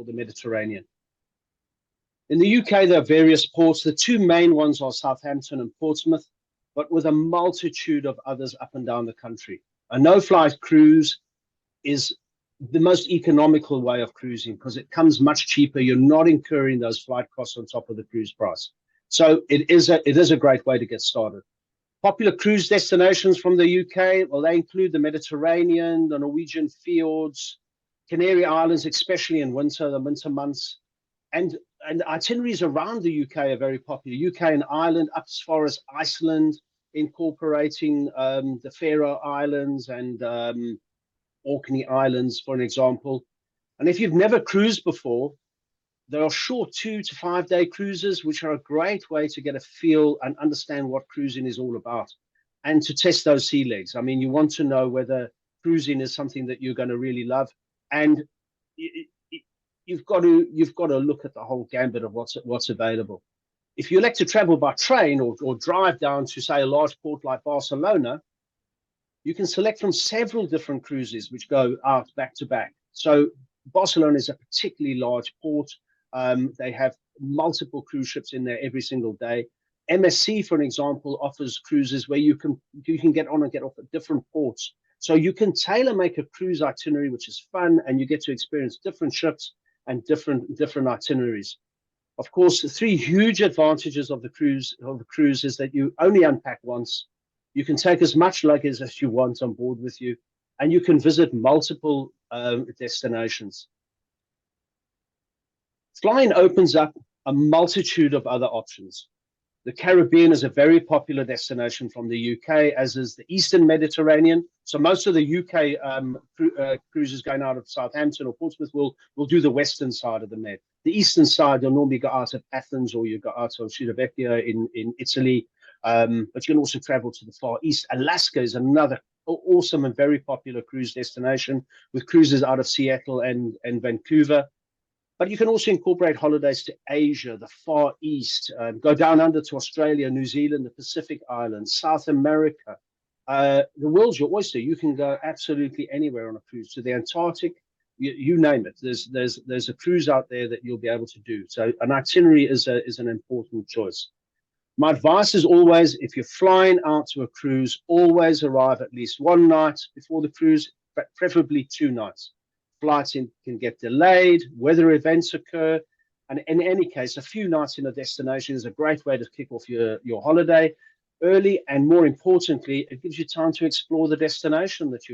or the Mediterranean. In the UK, there are various ports. The two main ones are Southampton and Portsmouth, but with a multitude of others up and down the country. A no-flight cruise is the most economical way of cruising because it comes much cheaper. You're not incurring those flight costs on top of the cruise price. So it is a great way to get started. Popular cruise destinations from the UK, well, they include the Mediterranean, the Norwegian fjords, Canary Islands, especially in winter, the winter months, and itineraries around the UK are very popular. UK and Ireland, up as far as Iceland, incorporating the Faroe Islands and Orkney Islands, for an example. And if you've never cruised before, there are short 2 to 5 day cruises, which are a great way to get a feel and understand what cruising is all about and to test those sea legs. I mean, you want to know whether cruising is something that you're going to really love. And you've got to look at the whole gambit of what's available. If you elect to travel by train or drive down to, say, a large port like Barcelona, you can select from several different cruises which go out back to back. So Barcelona is a particularly large port. They have multiple cruise ships in there every single day. MSC, for an example, offers cruises where you can get on and get off at different ports. So you can tailor make a cruise itinerary, which is fun, and you get to experience different ships and different itineraries. Of course, the three huge advantages of the cruise is that you only unpack once. You can take as much luggage as you want on board with you, and you can visit multiple destinations. Flying opens up a multitude of other options. The Caribbean is a very popular destination from the UK, as is the Eastern Mediterranean. So most of the UK cruises going out of Southampton or Portsmouth will do the western side of the Med. The eastern side, you'll normally go out of Athens or you go out of Civitavecchia in Italy, but you can also travel to the Far East. Alaska is another awesome and very popular cruise destination with cruises out of Seattle and Vancouver. But you can also incorporate holidays to Asia, the Far East, go down under to Australia, New Zealand, the Pacific Islands, South America. The world's your oyster. You can go absolutely anywhere on a cruise, to the Antarctic, you name it. There's a cruise out there that you'll be able to do. So an itinerary is an important choice. My advice is always, if you're flying out to a cruise, always arrive at least one night before the cruise, but preferably 2 nights. Flights can get delayed, weather events occur, and in any case, a few nights in a destination is a great way to kick off your holiday early, and more importantly, it gives you time to explore the destination that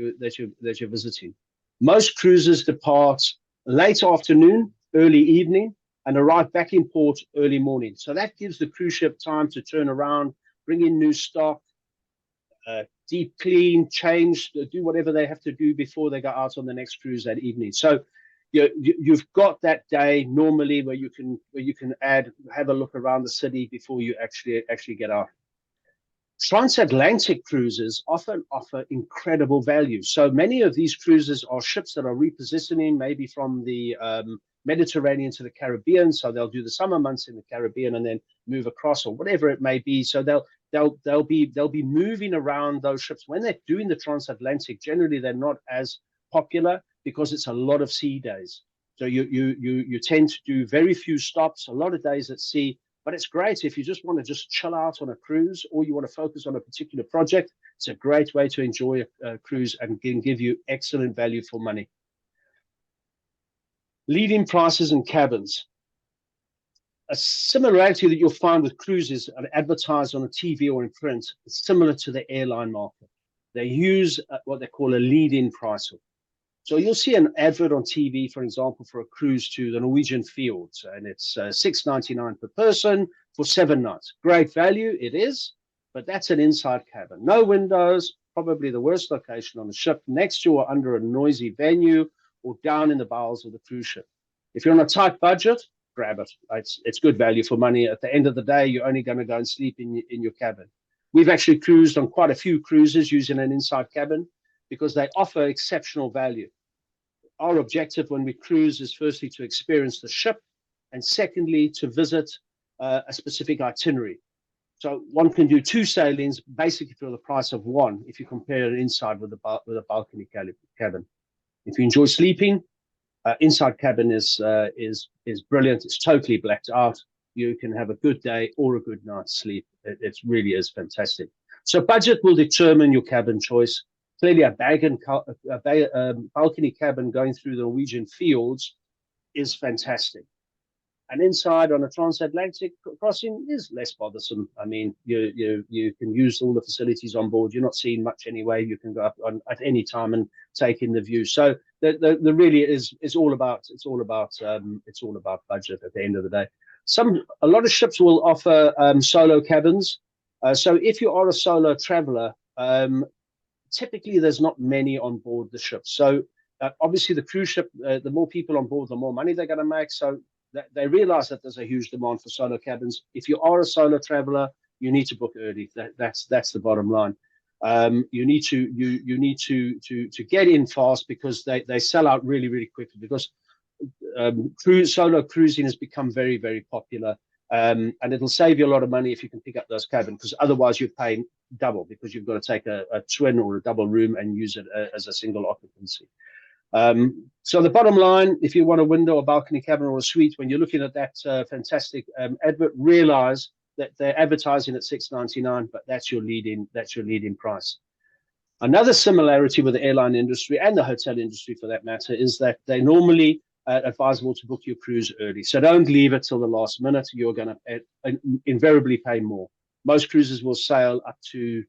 you're visiting. Most cruises depart late afternoon, early evening, and arrive back in port early morning. So that gives the cruise ship time to turn around, bring in new stock, deep clean, change, do whatever they have to do before they go out on the next cruise that evening. So you've got that day normally where you can have a look around the city before you actually get out. Transatlantic cruises often offer incredible value. So many of these cruises are ships that are repositioning maybe from the Mediterranean to the Caribbean. So they'll do the summer months in the Caribbean and then move across, or whatever it may be. So they'll be moving around those ships. When they're doing the transatlantic, generally they're not as popular because it's a lot of sea days. So you tend to do very few stops, a lot of days at sea. But it's great if you just want to just chill out on a cruise, or you want to focus on a particular project. It's a great way to enjoy a cruise and can give you excellent value for money. Leading prices and cabins. A similarity that you'll find with cruises advertised on a TV or in print is similar to the airline market. They use what they call a lead-in price. So you'll see an advert on TV, for example, for a cruise to the Norwegian fjords, and it's $6.99 per person for 7 nights. Great value, it is, but that's an inside cabin. No windows, probably the worst location on the ship, next to or under a noisy venue, or down in the bowels of the cruise ship. If you're on a tight budget, grab it. It's good value for money. At the end of the day, you're only going to go and sleep in your cabin. We've actually cruised on quite a few cruises using an inside cabin because they offer exceptional value. Our objective when we cruise is firstly to experience the ship, and secondly to visit a specific itinerary. So one can do 2 sailings basically for the price of 1 if you compare it inside with a balcony cabin. If you enjoy sleeping, Inside cabin is brilliant. It's totally blacked out. You can have a good day or a good night's sleep. It really is fantastic. So budget will determine your cabin choice. Clearly, balcony cabin going through the Norwegian fjords is fantastic. And inside on a transatlantic crossing is less bothersome. I mean, you can use all the facilities on board. You're not seeing much anyway. You can go up at any time and take in the view. So the really is all about it's all about budget at the end of the day. A lot of ships will offer solo cabins. So if you are a solo traveler, typically there's not many on board the ship. So obviously the cruise ship, the more people on board, the more money they're going to make. So they realize that there's a huge demand for solo cabins. If you are a solo traveler, you need to book early. That's the bottom line. You need to get in fast because they sell out really quickly because solo cruising has become very popular. And it'll save you a lot of money if you can pick up those cabins, because otherwise you're paying double because you've got to take a twin or a double room and use it as a single occupancy. So the bottom line, if you want a window, a balcony cabin, or a suite, when you're looking at that fantastic advert, realize that they're advertising at $699, but that's your leading price. Another similarity with the airline industry and the hotel industry, for that matter, is that they normally advisable to book your cruise early. So don't leave it till the last minute. You're going to invariably pay more. Most cruises will sail up to,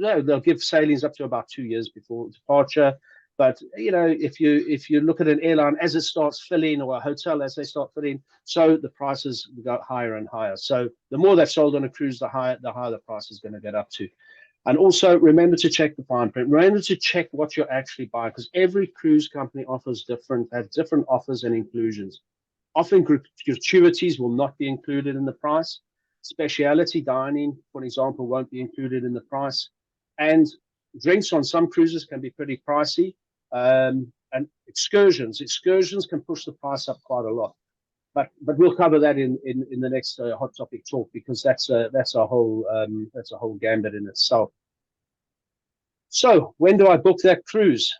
they'll give sailings up to about 2 years before departure. But if you look at an airline as it starts filling, or a hotel as they start filling, so the prices go higher and higher. So the more they've sold on a cruise, the higher the price is going to get up to. And also remember to check the fine print. Remember to check what you're actually buying, because every cruise company has different offers and inclusions. Often gratuities will not be included in the price. Specialty dining, for example, won't be included in the price. And drinks on some cruises can be pretty pricey. And excursions can push the price up quite a lot. But we'll cover that in the next hot topic talk, because that's a whole gambit in itself. So when do I book that cruise?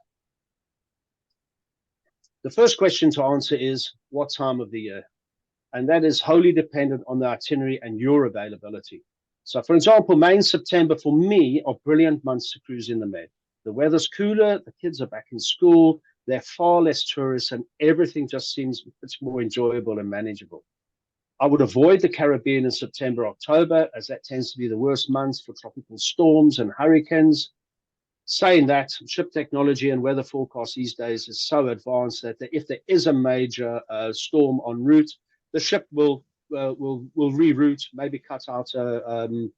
The first question to answer is what time of the year, and that is wholly dependent on the itinerary and your availability. So, for example, May and September for me are brilliant months to cruise in the Med. The weather's cooler, the kids are back in school, they're far less tourists, and everything just seems much more enjoyable and manageable. I would avoid the Caribbean in September, October, as that tends to be the worst months for tropical storms and hurricanes. Saying that, ship technology and weather forecast these days is so advanced that if there is a major storm en route, the ship will reroute, maybe cut out a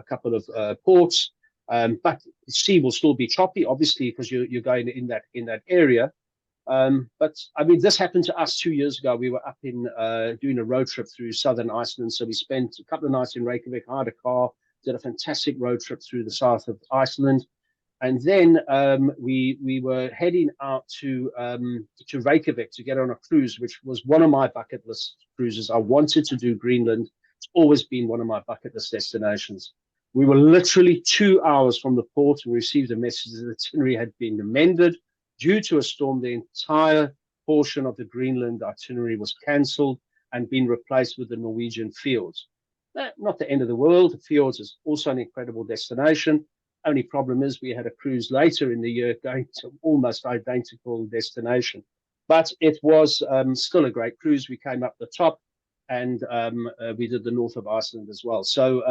couple of ports. But the sea will still be choppy, obviously, because you're going in that area. But I mean, this happened to us 2 years ago. We were up in doing a road trip through southern Iceland. So we spent a couple of nights in Reykjavik, hired a car, did a fantastic road trip through the south of Iceland. And then we were heading out to Reykjavik to get on a cruise, which was one of my bucket list cruises. I wanted to do Greenland. It's always been one of my bucket list destinations. We were literally 2 hours from the port and received a message that the itinerary had been amended. Due to a storm, the entire portion of the Greenland itinerary was cancelled and been replaced with the Norwegian fjords. Not the end of the world. The fjords is also an incredible destination. Only problem is we had a cruise later in the year going to almost identical destination. But it was still a great cruise. We came up the top, and we did the north of Iceland as well. So,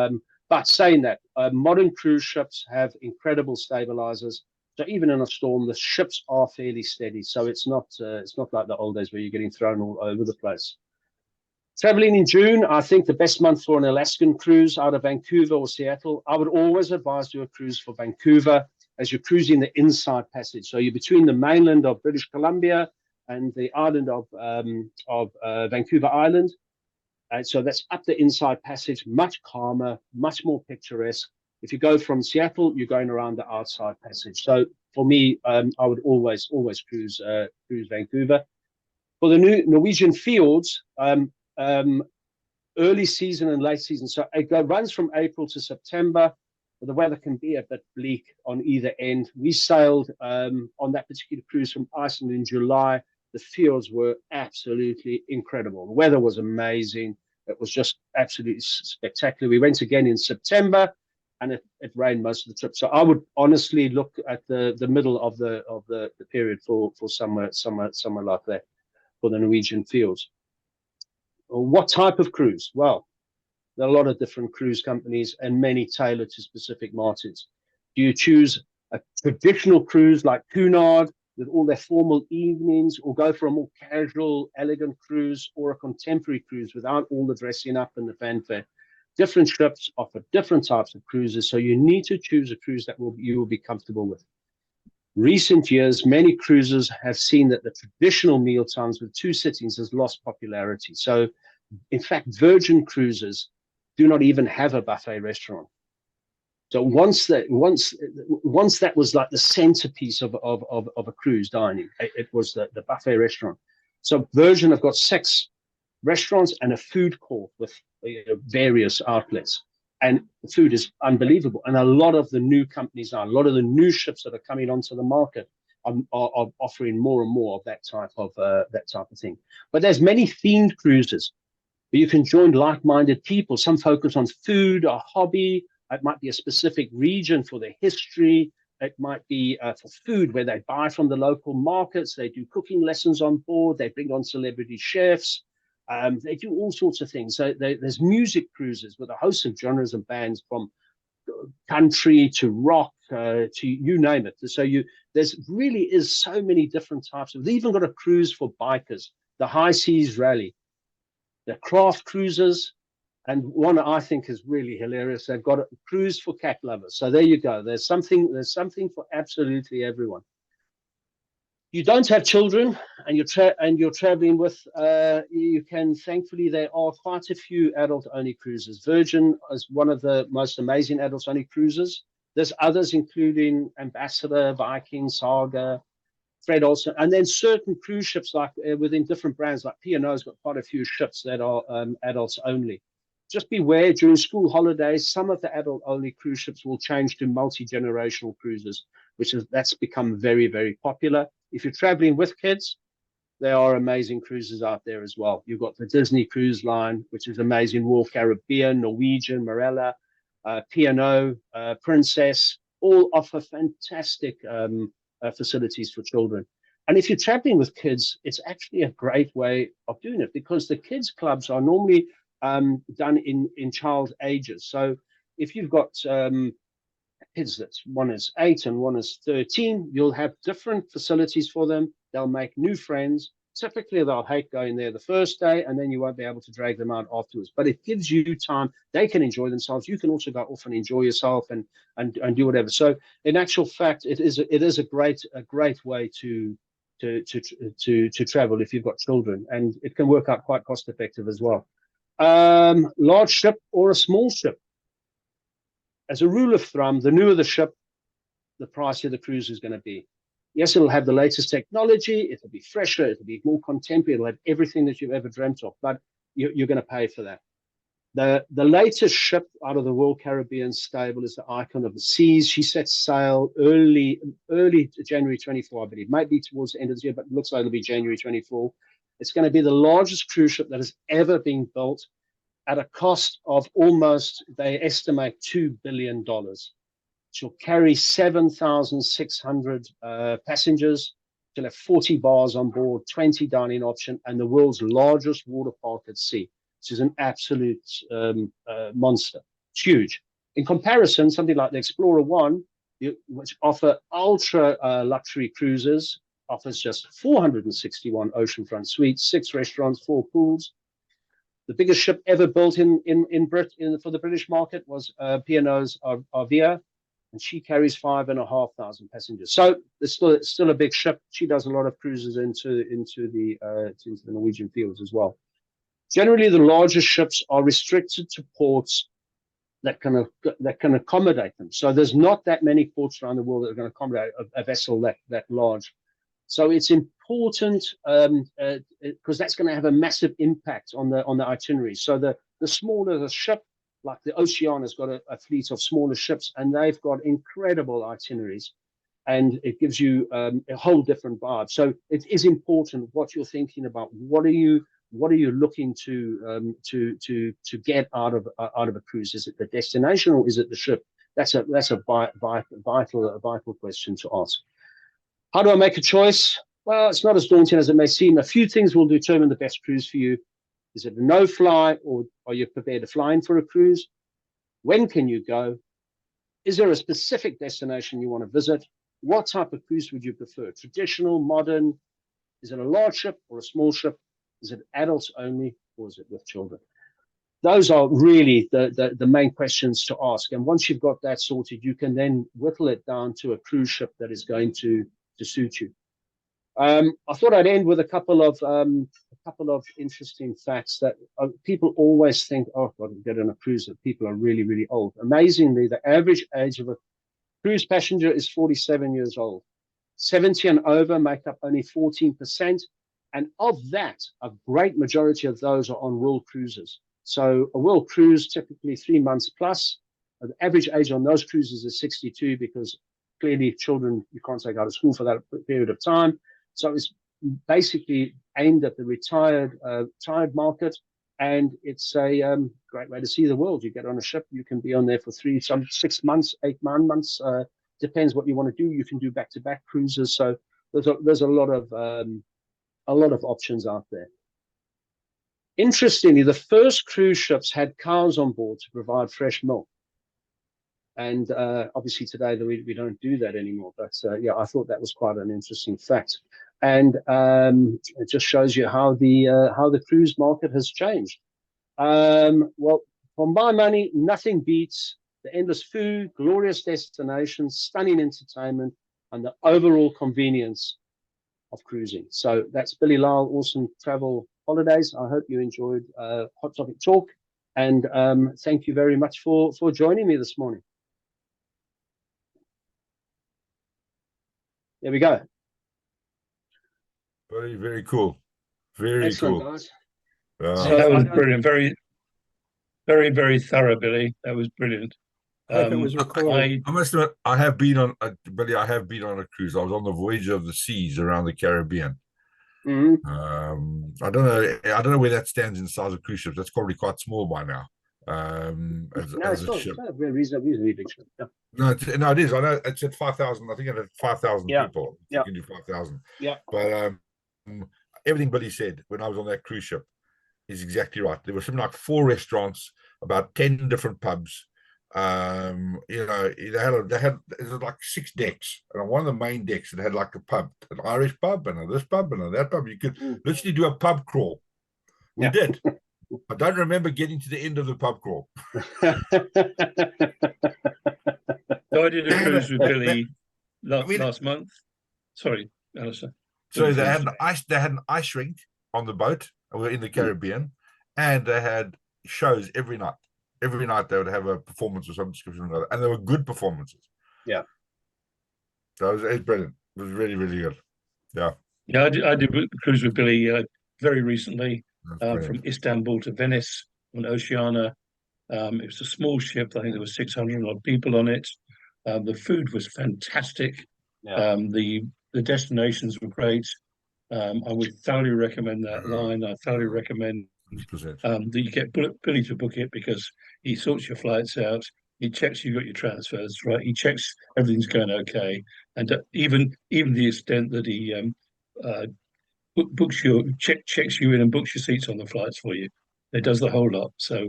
but saying that, modern cruise ships have incredible stabilizers. So even in a storm, the ships are fairly steady. So it's not like the old days where you're getting thrown all over the place. Traveling in June, I think the best month for an Alaskan cruise out of Vancouver or Seattle. I would always advise do a cruise for Vancouver, as you're cruising the inside passage. So you're between the mainland of British Columbia and the island of Vancouver Island. So that's up the inside passage, much calmer, much more picturesque. If you go from Seattle, you're going around the outside passage. So for me, I would always cruise Vancouver. For the new Norwegian fjords, early season and late season. So it runs from April to September. the weather can be a bit bleak on either end. We sailed on that particular cruise from Iceland in July. The fjords were absolutely incredible. The weather was amazing. It was just absolutely spectacular. We went again in September, and it rained most of the trip. So I would honestly look at the middle of the period for somewhere like that for the Norwegian fields. What type of cruise? Well, there are a lot of different cruise companies and many tailored to specific markets. Do you choose a traditional cruise like Cunard with all their formal evenings, or go for a more casual, elegant cruise, or a contemporary cruise without all the dressing up and the fanfare? Different ships offer different types of cruises, so you need to choose a cruise that you will be comfortable with. Recent years, many cruises have seen that the traditional meal times with two sittings has lost popularity. So, in fact, Virgin cruises do not even have a buffet restaurant. So once that was like the centerpiece of a cruise dining, it was the buffet restaurant. So Virgin have got 6 restaurants and a food court with various outlets, and the food is unbelievable. And a lot of the new companies now, a lot of the new ships that are coming onto the market are offering more and more of that type of thing. But there's many themed cruises. You can join like-minded people. Some focus on food, a hobby. It might be a specific region for their history. It might be for food, where they buy from the local markets. They do cooking lessons on board. They bring on celebrity chefs. They do all sorts of things. So there's music cruises with a host of genres and bands, from country to rock to you name it. So there's really is so many different types of. They've even got a cruise for bikers, the High Seas Rally. The craft cruisers, and one I think is really hilarious. They've got a cruise for cat lovers. So there you go. There's something for absolutely everyone. You don't have children, and you're traveling with. You can, thankfully, there are quite a few adult-only cruises. Virgin is one of the most amazing adult-only cruises. There's others, including Ambassador, Viking, Saga, Fred Olsen, and then certain cruise ships like within different brands, like P&O's got quite a few ships that are adults only. Just beware, during school holidays, some of the adult-only cruise ships will change to multi-generational cruises, that's become very, very popular. If you're traveling with kids, there are amazing cruises out there as well. You've got the Disney Cruise Line, which is amazing, Royal Caribbean, Norwegian, Marella, P&O, Princess, all offer fantastic facilities for children. And if you're traveling with kids, it's actually a great way of doing it, because the kids clubs are normally done in child ages. So if you've got kids that's one is 8 and one is 13, you'll have different facilities for them. They'll make new friends. Typically, they'll hate going there the first day, and then you won't be able to drag them out afterwards. But it gives you time. They can enjoy themselves. You can also go off and enjoy yourself and do whatever. So, in actual fact, it is a great way to travel if you've got children, and it can work out quite cost effective as well. Large ship or a small ship. As a rule of thumb, the newer the ship, the pricier the cruise is going to be. Yes, it'll have the latest technology, it'll be fresher, it'll be more contemporary, it'll have everything that you've ever dreamt of, but you're going to pay for that. The latest ship out of the Royal Caribbean stable is the Icon of the Seas. She sets sail early January 24, I believe. Might be towards the end of the year, but it looks like it'll be January 24. It's going to be the largest cruise ship that has ever been built, at a cost of almost, they estimate, $2 billion. She'll carry 7,600 passengers. She'll have 40 bars on board, 20 dining option, and the world's largest water park at sea. This is an absolute monster. It's huge. In comparison, something like the Explorer One, which offer ultra luxury cruises, offers just 461 oceanfront suites, 6 restaurants, 4 pools. The biggest ship ever built in Britain for the British market was P&O's Arvia, and she carries 5,500 passengers. So it's still a big ship. She does a lot of cruises into the Norwegian fields as well. Generally, the largest ships are restricted to ports that can accommodate them. So there's not that many ports around the world that are going to accommodate a vessel that large. So it's important because that's going to have a massive impact on the itinerary. So the smaller the ship, like the Oceania's got a fleet of smaller ships, and they've got incredible itineraries, and it gives you a whole different vibe. So it is important what you're thinking about. What are you looking to get out of a cruise? Is it the destination or is it the ship? That's a vital question to ask. How do I make a choice? Well, it's not as daunting as it may seem. A few things will determine the best cruise for you. Is it a no-fly, or are you prepared to fly in for a cruise? When can you go? Is there a specific destination you want to visit? What type of cruise would you prefer? Traditional, modern? Is it a large ship or a small ship? Is it adults only, or is it with children? Those are really the main questions to ask. And once you've got that sorted, you can then whittle it down to a cruise ship that is going to suit you. I thought I'd end with a couple of interesting facts that people always think, oh, God, get on a cruise that people are really, really old. Amazingly, the average age of a cruise passenger is 47 years old. 70 and over make up only 14%. And of that, a great majority of those are on world cruises. So a world cruise, typically 3 months plus. The average age on those cruises is 62, because clearly children you can't take out of school for that period of time. So it's basically aimed at the retired market, and it's a great way to see the world. You get on a ship, you can be on there for 6 months, 8, 9 months. Depends what you want to do. You can do back-to-back cruises. So there's a lot of options out there. Interestingly, the first cruise ships had cows on board to provide fresh milk. And obviously today we don't do that anymore. But yeah, I thought that was quite an interesting fact. And it just shows you how the cruise market has changed. Well, for my money, nothing beats the endless food, glorious destinations, stunning entertainment, and the overall convenience of cruising. So that's Billy Lyle, Awesome Travel Holidays. I hope you enjoyed Hot Topic Talk, and thank you very much for joining me this morning. There we go. Very, very cool. Very Excellent, cool. guys. So that was brilliant. Very, very, very thorough, Billy. That was brilliant. Hope it was recorded. I must admit, I have been on Billy. I have been on a cruise. I was on the Voyage of the Seas around the Caribbean. Mm-hmm. I don't know where that stands in size of cruise ships. That's probably quite small by now. It's not a very reasonably big ship. Yeah. No, it is. I know it's at 5,000. I think it had 5,000 people. You can do 5,000. Yeah. But everything Billy said when I was on that cruise ship is exactly right. There were something like 4 restaurants, about 10 different pubs. You know, they had it was like 6 decks, and on one of the main decks it had like a pub, an Irish pub, and this pub, and that pub. You could literally do a pub crawl. We did. I don't remember getting to the end of the pub crawl. So I did a cruise with Billy last month. Sorry, Alistair. So they had an ice rink on the boat. We were in the Caribbean, and they had shows every night. Every night they would have a performance of some description or another, and they were good performances. Yeah. So it was brilliant. It was really, really good. Yeah. Yeah, I did a cruise with Billy very recently, from Istanbul to Venice on Oceania. It was a small ship. I think there were 600 odd people on it. The food was fantastic. Yeah. The destinations were great. I would thoroughly recommend that line. I thoroughly recommend that you get Billy to book it, because he sorts your flights out. He checks you got your transfers right. He checks everything's going okay, and even the extent that he checks you in and books your seats on the flights for you. It does the whole lot. So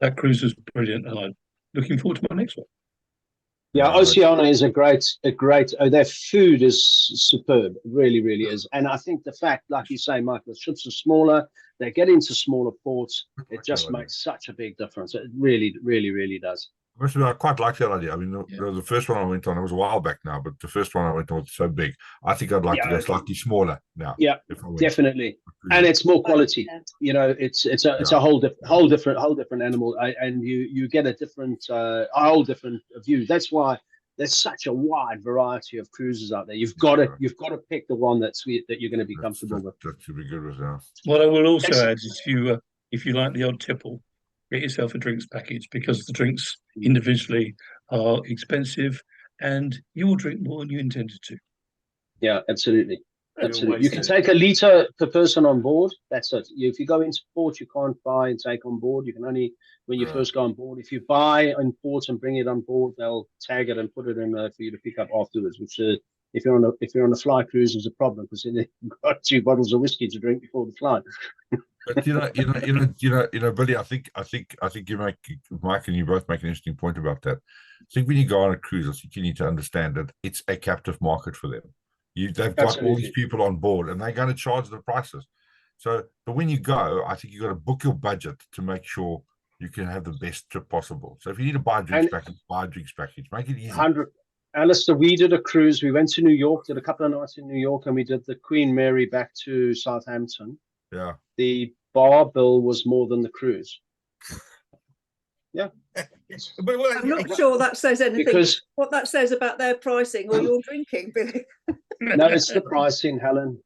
that cruise was brilliant, and I'm looking forward to my next one. Yeah, Oceania is a great. Their food is superb. It really, really is. And I think the fact, like you say, Michael, the ships are smaller. They get into smaller ports. It just makes such a big difference. It really, really, really does. I quite like that idea. I mean, the first one I went on, it was a while back now, but the first one I went on was so big. I think I'd like to go slightly smaller now. Yeah, definitely, and it's more quality. You know, it's a whole different animal, and you get a whole different view. That's why there's such a wide variety of cruises out there. You've got to pick the one that you're going to be comfortable with. That should be good with that. What I will also add is, if you like the odd tipple, get yourself a drinks package, because the drinks individually are expensive and you will drink more than you intended to. Yeah, absolutely. Absolutely. You can wasted take a litre per person on board. That's it. If you go into port, you can't buy and take on board. You can only, when you first go on board. If you buy in port and bring it on board, they'll tag it and put it in there for you to pick up afterwards. Which, if you're on a fly cruise, is a problem, because then you've got 2 bottles of whiskey to drink before the flight. But Billy, I think Mike and you both make an interesting point about that. I think when you go on a cruise, I think you need to understand that it's a captive market for them. They've got all these people on board, and they're going to charge the prices. So, but when you go, I think you've got to book your budget to make sure you can have the best trip possible. So, if you need to buy a drinks package, buy a drinks package. Make it easy. 100. Alistair, we did a cruise. We went to New York, did a couple of nights in New York, and we did the Queen Mary back to Southampton. Yeah. The bar bill was more than the cruise. Yeah. I'm not sure that says anything. Because what that says about their pricing or your drinking, Billy. No, it's the pricing, Helen.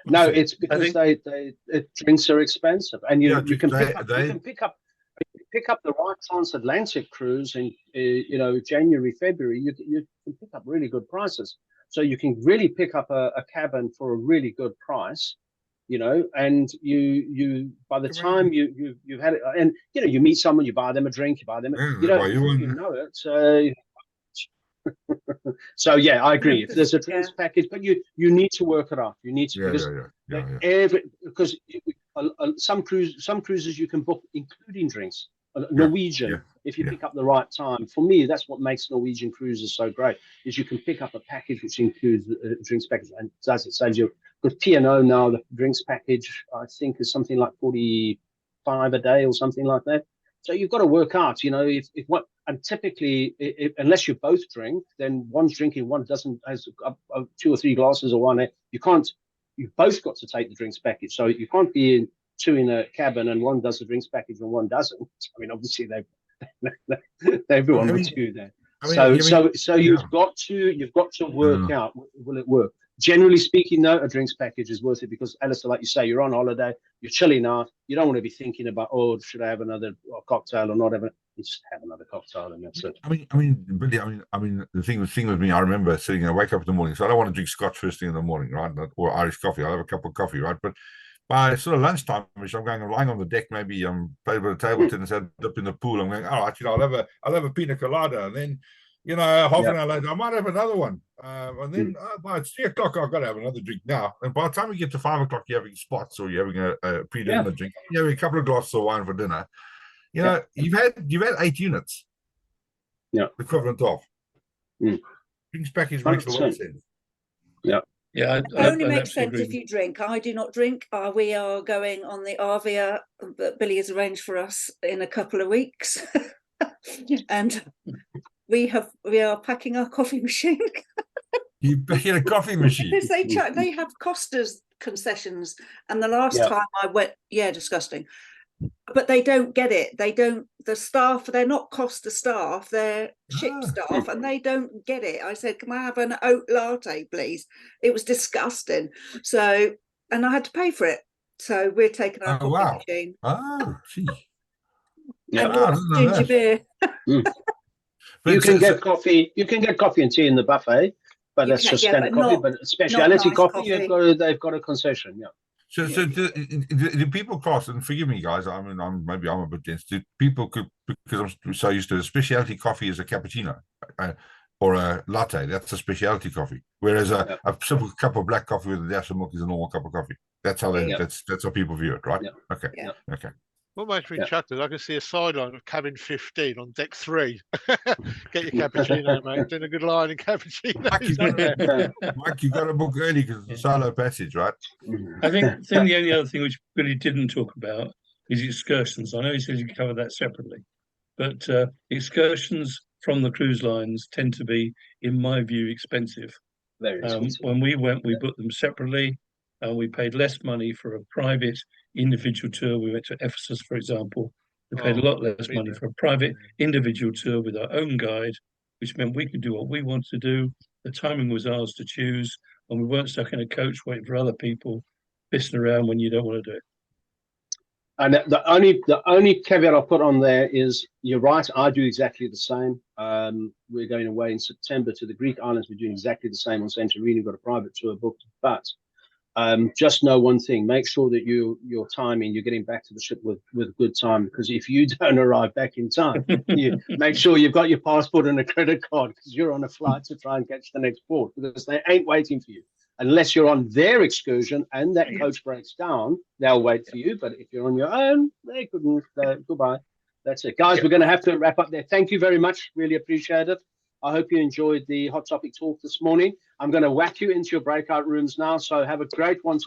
No, it's because drinks are expensive, and you can pick up the right transatlantic cruise in January, February. You can pick up really good prices, so you can really pick up a cabin for a really good price. And you by the time you've had it, and you meet someone, you buy them a drink, you buy them, it. So yeah, I agree. If there's a drinks package, but you need to work it up. You need to because some cruises you can book including drinks. Norwegian, if you pick up the right time. For me, that's what makes Norwegian cruises so great, is you can pick up a package which includes a drinks package, and does it saves you. With P&O now, the drinks package I think is something like 45 a day or something like that. So you've got to work out, and typically, unless you both drink, then one's drinking, one doesn't, has 2 or 3 glasses or one. You've both got to take the drinks package. So you can't be two in a cabin and one does the drinks package and one doesn't. I mean, obviously everyone would do that. So you've got to work out, will it work? Generally speaking, though, a drinks package is worth it because, Alistair, like you say, you're on holiday, you're chilling out, you don't want to be thinking about, should I have another cocktail or not? You just have another cocktail and that's it. Billy, the thing with me, I remember sitting, I wake up in the morning, so I don't want to drink Scotch first thing in the morning, right? Or Irish coffee. I'll have a cup of coffee, right? But by sort of lunchtime, which I'm lying on the deck, maybe play a bit of table tennis, had a dip in the pool. I'm going, all right, I'll have a pina colada, and then half an hour later, I might have another one. And then by 3 o'clock, I've got to have another drink now. And by the time you get to 5 o'clock, you're having spots or you're having a pre-dinner drink. You're having a couple of glasses of wine for dinner. You've had 8 units. Yeah. Equivalent of. Drinks package makes a lot of sense. Yeah. Yeah, it only makes sense if you drink. I do not drink. We are going on the Arvia that Billy has arranged for us in a couple of weeks. And we are packing our coffee machine. You packing a coffee machine? Because they have Costa's concessions, and the last time I went, disgusting. But they don't get it. The staff, they're not Costa staff, they're ship staff, and they don't get it. I said, can I have an oat latte, please? It was disgusting. So, and I had to pay for it. So we're taking our coffee machine. Oh, gee. And ginger beer. You can get coffee and tea in the buffet, but that's just standard coffee. But specialty nice coffee, they've got a concession, So do people cross, and forgive me, guys, maybe I'm a bit dense. Do people because I'm so used to it, specialty coffee is a cappuccino or a latte. That's a specialty coffee. Whereas a simple cup of black coffee with a dash of milk is a normal cup of coffee. That's how that's how people view it, right? Yeah. Okay. Yeah. Okay. What makes me chuckle, I can see a sideline of cabin 15 on deck 3. Get your cappuccino, mate. Doing a good line in cappuccino. Mike, you got to book early because it's a solo passage, right? I think the only other thing which Billy didn't talk about is excursions. I know he says you can cover that separately, but excursions from the cruise lines tend to be, in my view, expensive. Very expensive. When we went, we booked them separately. We paid less money for a private individual tour. We went to Ephesus, for example. We paid a lot less money for a private individual tour with our own guide, which meant we could do what we wanted to do. The timing was ours to choose, and we weren't stuck in a coach waiting for other people pissing around when you don't want to do it. And the only caveat I'll put on there is you're right. I do exactly the same. We're going away in September to the Greek islands. We're doing exactly the same on Santorini. We've got a private tour booked, but just know one thing: make sure that your timing, you're getting back to the ship with good time. Because if you don't arrive back in time, you make sure you've got your passport and a credit card, because you're on a flight to try and catch the next port, because they ain't waiting for you. Unless you're on their excursion and that coach breaks down, they'll wait for you. But if you're on your own, they couldn't. Goodbye. That's it. Guys, we're going to have to wrap up there. Thank you very much. Really appreciate it. I hope you enjoyed the Hot Topic talk this morning. I'm going to whack you into your breakout rooms now. So have a great one.